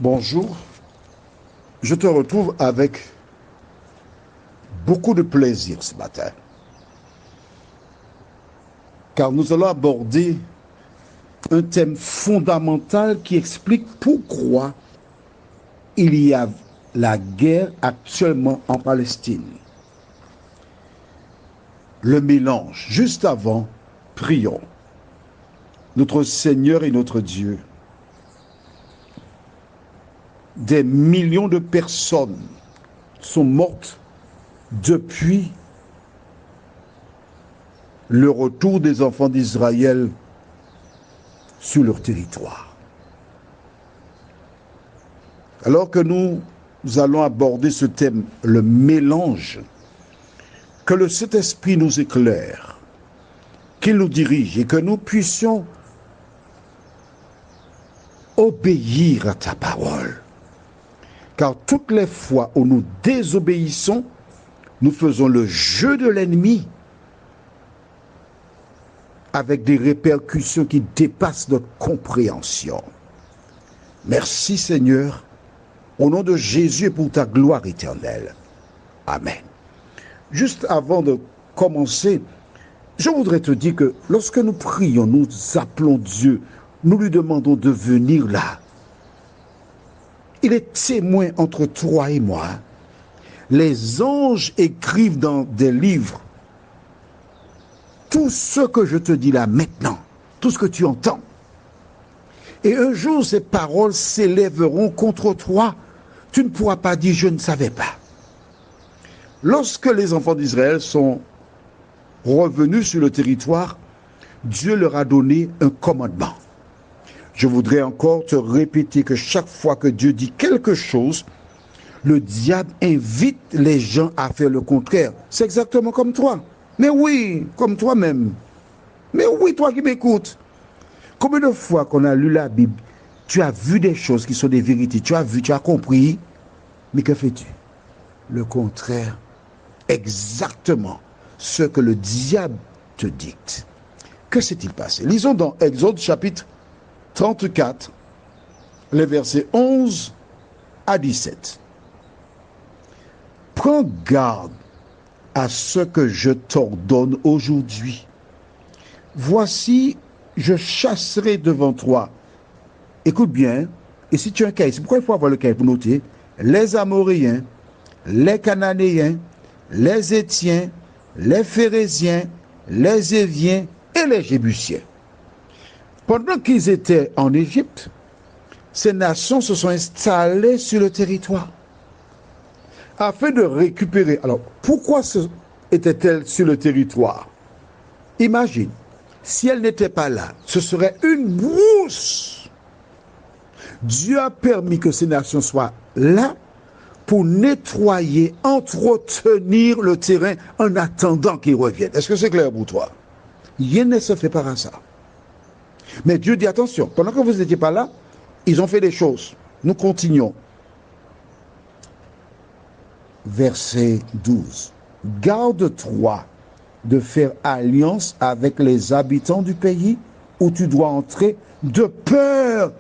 Bonjour, je te retrouve avec beaucoup de plaisir ce matin, car nous allons aborder un thème fondamental qui explique pourquoi il y a la guerre actuellement en Palestine. Le mélange. Juste avant, prions. Notre Seigneur et notre Dieu, des millions de personnes sont mortes depuis le retour des enfants d'Israël sur leur territoire. Alors que nous allons aborder ce thème, le mélange, que le Saint-Esprit nous éclaire, qu'il nous dirige et que nous puissions obéir à ta parole. Car toutes les fois où nous désobéissons, nous faisons le jeu de l'ennemi avec des répercussions qui dépassent notre compréhension. Merci Seigneur, au nom de Jésus et pour ta gloire éternelle. Amen. Juste avant de commencer, je voudrais te dire que lorsque nous prions, nous appelons Dieu, nous lui demandons de venir là. Il est témoin entre toi et moi. Les anges écrivent dans des livres tout ce que je te dis là maintenant, tout ce que tu entends. Et un jour, ces paroles s'élèveront contre toi. Tu ne pourras pas dire « je ne savais pas ». Lorsque les enfants d'Israël sont revenus sur le territoire, Dieu leur a donné un commandement. Je voudrais encore te répéter que chaque fois que Dieu dit quelque chose, le diable invite les gens à faire le contraire. C'est exactement comme toi. Mais oui, comme toi-même. Mais oui, toi qui m'écoutes. Combien de fois qu'on a lu la Bible, tu as vu des choses qui sont des vérités, tu as vu, tu as compris, mais que fais-tu? Le contraire, exactement ce que le diable te dicte. Que s'est-il passé? Lisons dans Exode chapitre 34, les versets 11 à 17. Prends garde à ce que je t'ordonne aujourd'hui. Voici, je chasserai devant toi. Écoute bien, et si tu as un cahier, c'est pourquoi il faut avoir le cahier pour noter, les Amoréens, les Cananéens, les Étiens, les Phérésiens, les Éviens et les Jébusiens. Pendant qu'ils étaient en Égypte, ces nations se sont installées sur le territoire afin de récupérer. Alors, pourquoi étaient-elles sur le territoire? Imagine, si elles n'étaient pas là, ce serait une brousse. Dieu a permis que ces nations soient là pour nettoyer, entretenir le terrain en attendant qu'ils reviennent. Est-ce que c'est clair pour toi? Rien ne se fait par hasard. Mais Dieu dit attention, pendant que vous n'étiez pas là, ils ont fait des choses. Nous continuons. Verset 12. Garde-toi de faire alliance avec les habitants du pays où tu dois entrer, de peur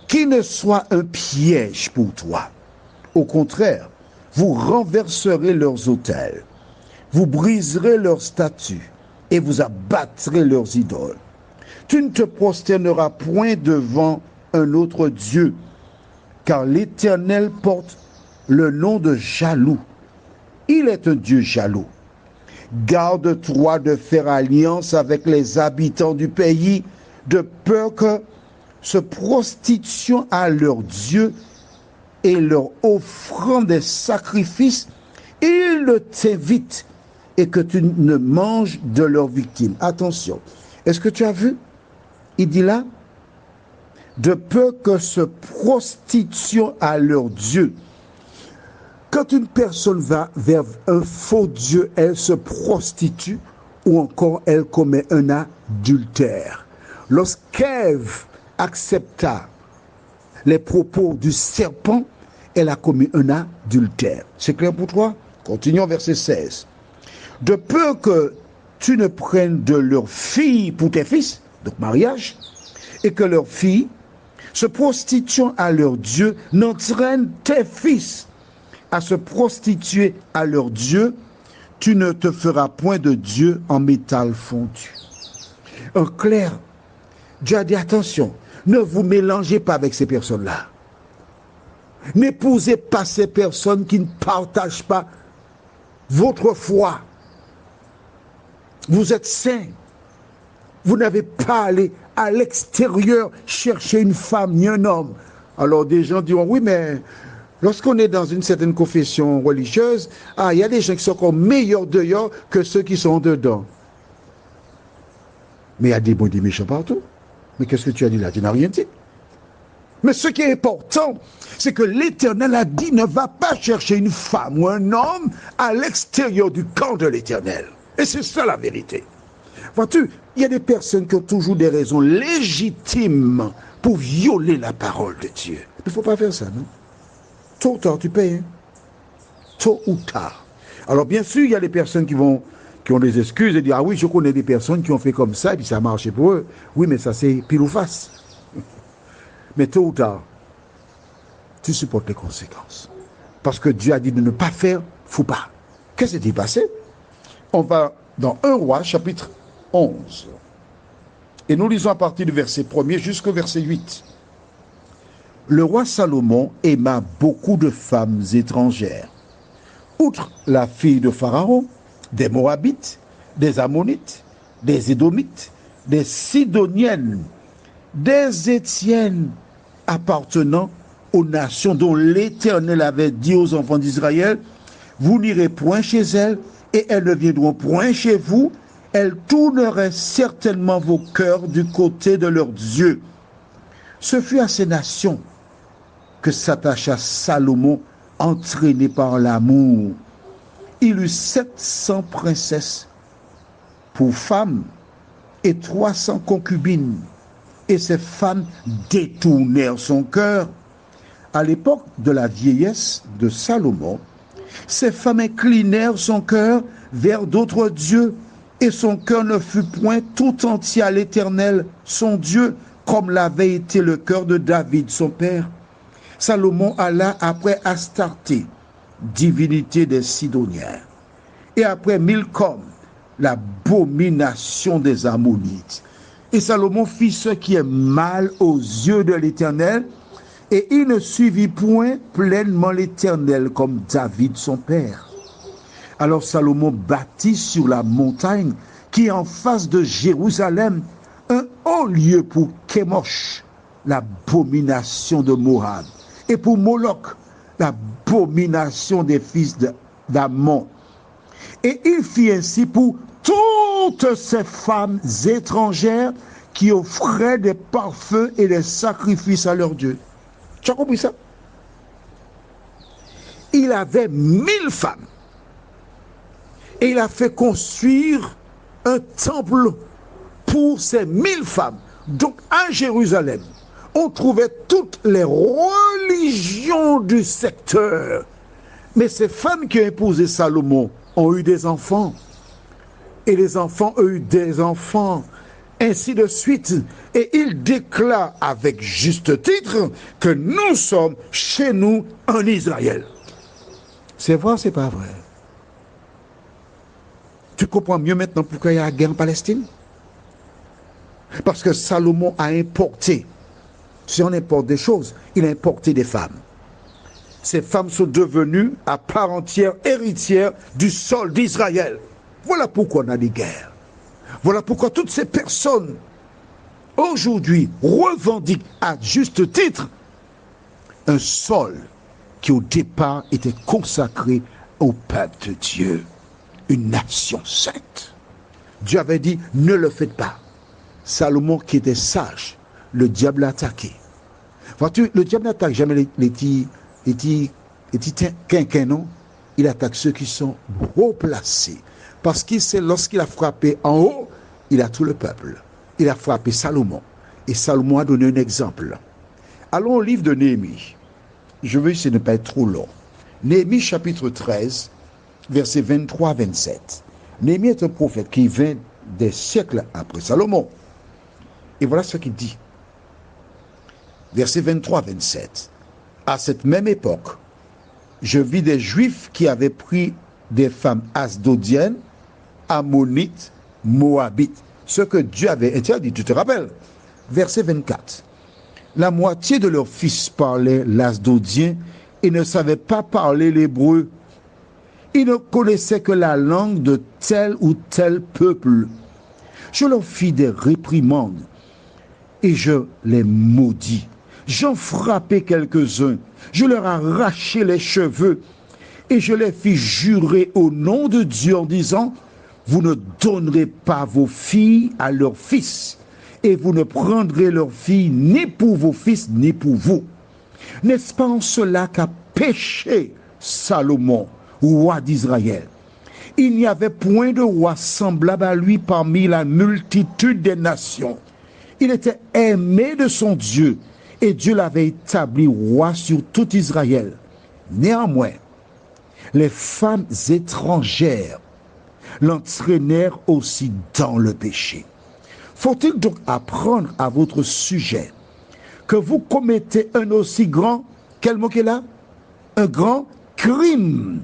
qu'il ne soit un piège pour toi. Au contraire, vous renverserez leurs autels, vous briserez leurs statues et vous abattrez leurs idoles. Tu ne te prosterneras point devant un autre Dieu, car l'Éternel porte le nom de jaloux. Il est un Dieu jaloux. Garde-toi de faire alliance avec les habitants du pays, de peur que, se prostituant à leur Dieu et leur offrant des sacrifices, ils ne t'invitent et que tu ne manges de leurs victimes. Attention, est-ce que tu as vu? Il dit là, de peur que se prostituant à leur Dieu. Quand une personne va vers un faux Dieu, elle se prostitue ou encore elle commet un adultère. Lorsqu'Ève accepta les propos du serpent, elle a commis un adultère. C'est clair pour toi? Continuons verset 16. De peur que tu ne prennes de leurs filles pour tes fils, donc mariage, et que leurs filles se prostituant à leur Dieu, n'entraîne tes fils à se prostituer à leur Dieu, tu ne te feras point de Dieu en métal fondu. En clair, Dieu a dit attention, ne vous mélangez pas avec ces personnes-là. N'épousez pas ces personnes qui ne partagent pas votre foi. Vous êtes saints. Vous n'avez pas à aller à l'extérieur chercher une femme ni un homme. Alors des gens diront, oui, mais lorsqu'on est dans une certaine confession religieuse, il y a des gens qui sont encore meilleurs dehors que ceux qui sont dedans. Mais il y a des bons et des méchants partout. Mais qu'est-ce que tu as dit là? Tu n'as rien dit. Mais ce qui est important, c'est que l'Éternel a dit, ne va pas chercher une femme ou un homme à l'extérieur du camp de l'Éternel. Et c'est ça la vérité. Vois-tu, il y a des personnes qui ont toujours des raisons légitimes pour violer la parole de Dieu. Il ne faut pas faire ça, non? Tôt ou tard, tu payes. Hein? Tôt ou tard. Alors bien sûr, il y a des personnes qui ont des excuses et disent, ah oui, je connais des personnes qui ont fait comme ça et puis ça a marché pour eux. Oui, mais ça c'est pile ou face. Mais tôt ou tard, tu supportes les conséquences. Parce que Dieu a dit de ne pas faire, faut pas. Qu'est-ce qui s'est passé? On va dans 1 Roi, chapitre 11. Et nous lisons à partir du verset 1er jusqu'au verset 8. Le roi Salomon aima beaucoup de femmes étrangères. Outre la fille de Pharaon, des Moabites, des Ammonites, des Édomites, des Sidoniennes, des Étiennes appartenant aux nations dont l'Éternel avait dit aux enfants d'Israël, vous n'irez point chez elles et elles ne viendront point chez vous, elles tourneraient certainement vos cœurs du côté de leur Dieu. Ce fut à ces nations que s'attacha Salomon, entraîné par l'amour. Il eut 700 princesses pour femmes et 300 concubines. Et ces femmes détournèrent son cœur. À l'époque de la vieillesse de Salomon, ces femmes inclinèrent son cœur vers d'autres dieux, et son cœur ne fut point tout entier à l'Éternel, son Dieu, comme l'avait été le cœur de David, son père. Salomon alla après Astarté, divinité des Sidoniens, et après Milcom, l'abomination des Ammonites. Et Salomon fit ce qui est mal aux yeux de l'Éternel, et il ne suivit point pleinement l'Éternel comme David son père. Alors Salomon bâtit sur la montagne qui est en face de Jérusalem un haut lieu pour Kémosh, l'abomination de Moab, et pour Moloch, l'abomination des fils d'Ammon. Et il fit ainsi pour toutes ces femmes étrangères qui offraient des parfums et des sacrifices à leur Dieu. Tu as compris ça? Il avait 1000 femmes. Et il a fait construire un temple pour ces 1000 femmes. Donc à Jérusalem, on trouvait toutes les religions du secteur. Mais ces femmes qui ont épousé Salomon ont eu des enfants. Et les enfants ont eu des enfants. Ainsi de suite. Et il déclare avec juste titre que nous sommes chez nous en Israël. C'est vrai ou c'est pas vrai? Tu comprends mieux maintenant pourquoi il y a la guerre en Palestine? Parce que Salomon a importé, si on importe des choses, il a importé des femmes. Ces femmes sont devenues à part entière héritières du sol d'Israël. Voilà pourquoi on a des guerres. Voilà pourquoi toutes ces personnes, aujourd'hui, revendiquent à juste titre un sol qui au départ était consacré au peuple de Dieu, une nation sainte. Dieu avait dit, ne le faites pas. Salomon qui était sage, le diable l'a attaqué. Vois-tu, le diable n'attaque jamais les petits quinquins, non? Il attaque ceux qui sont haut placés. Parce qu'il sait, lorsqu'il a frappé en haut, il a tout le peuple. Il a frappé Salomon. Et Salomon a donné un exemple. Allons au livre de Néhémie. Je veux essayer de ne pas être trop long. Néhémie chapitre 13, versets 23-27. Néhémie est un prophète qui vint des siècles après Salomon. Et voilà ce qu'il dit. Versets 23-27. À cette même époque, je vis des Juifs qui avaient pris des femmes asdodiennes, ammonites, moabites, ce que Dieu avait interdit, tu te rappelles. Verset 24. La moitié de leurs fils parlaient l'asdodien et ne savaient pas parler l'hébreu. Ils ne connaissaient que la langue de tel ou tel peuple. Je leur fis des réprimandes et je les maudis. J'en frappai quelques-uns, je leur arrachai les cheveux et je les fis jurer au nom de Dieu en disant, vous ne donnerez pas vos filles à leurs fils et vous ne prendrez leurs filles ni pour vos fils ni pour vous. N'est-ce pas en cela qu'a péché Salomon, roi d'Israël? Il n'y avait point de roi semblable à lui parmi la multitude des nations. Il était aimé de son Dieu et Dieu l'avait établi roi sur tout Israël. Néanmoins, les femmes étrangères l'entraînèrent aussi dans le péché. Faut-il donc apprendre à votre sujet que vous commettez un aussi grand, quel mot qu'est là? Un grand crime,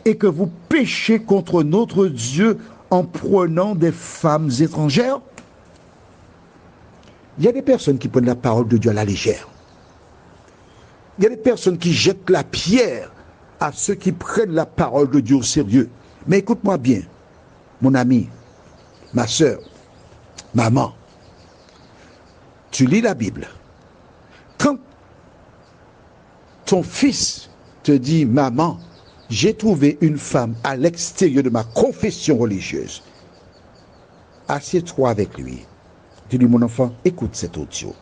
et que vous péchez contre notre Dieu en prenant des femmes étrangères? Il y a des personnes qui prennent la parole de Dieu à la légère. Il y a des personnes qui jettent la pierre à ceux qui prennent la parole de Dieu au sérieux. Mais écoute-moi bien, mon ami, ma soeur, maman, tu lis la Bible. Quand ton fils te dit, maman, j'ai trouvé une femme à l'extérieur de ma confession religieuse, assieds-toi avec lui. Dis-lui, mon enfant, écoute cet audio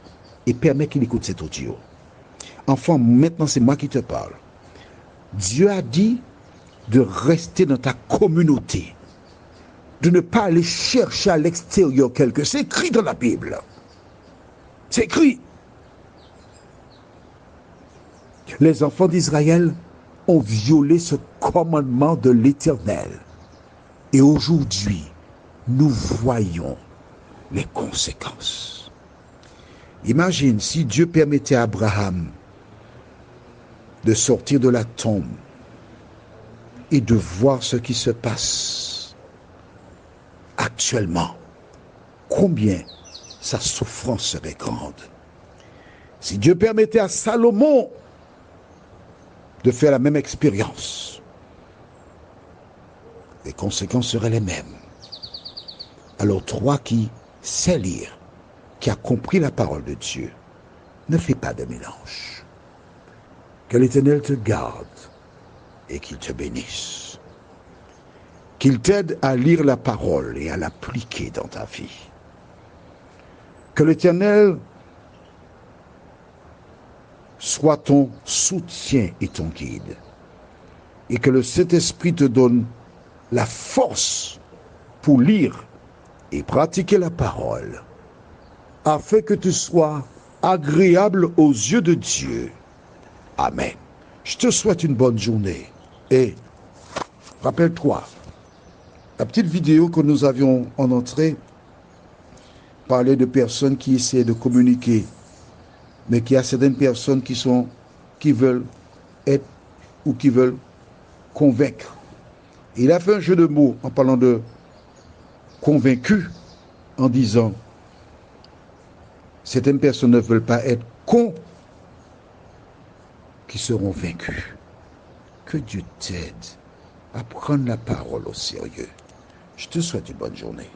et permets qu'il écoute cet audio. Enfant, maintenant c'est moi qui te parle. Dieu a dit de rester dans ta communauté, de ne pas aller chercher à l'extérieur quelque chose. C'est écrit dans la Bible. C'est écrit. Les enfants d'Israël ont violé ce commandement de l'Éternel. Et aujourd'hui, nous voyons les conséquences. Imagine si Dieu permettait à Abraham de sortir de la tombe et de voir ce qui se passe actuellement. Combien sa souffrance serait grande. Si Dieu permettait à Salomon de faire la même expérience, les conséquences seraient les mêmes. Alors toi qui sais lire, qui a compris la parole de Dieu, ne fais pas de mélange. Que l'Éternel te garde et qu'il te bénisse. Qu'il t'aide à lire la parole et à l'appliquer dans ta vie. Que l'Éternel soit ton soutien et ton guide. Et que le Saint-Esprit te donne la force pour lire et pratiquer la parole, afin que tu sois agréable aux yeux de Dieu. Amen. Je te souhaite une bonne journée. Et rappelle-toi, la petite vidéo que nous avions en entrée parlait de personnes qui essaient de communiquer, mais qu'il y a certaines personnes qui veulent être ou qui veulent convaincre. Il a fait un jeu de mots en parlant de convaincu, en disant certaines personnes ne veulent pas être cons qui seront vaincus. Que Dieu t'aide à prendre la parole au sérieux. Je te souhaite une bonne journée.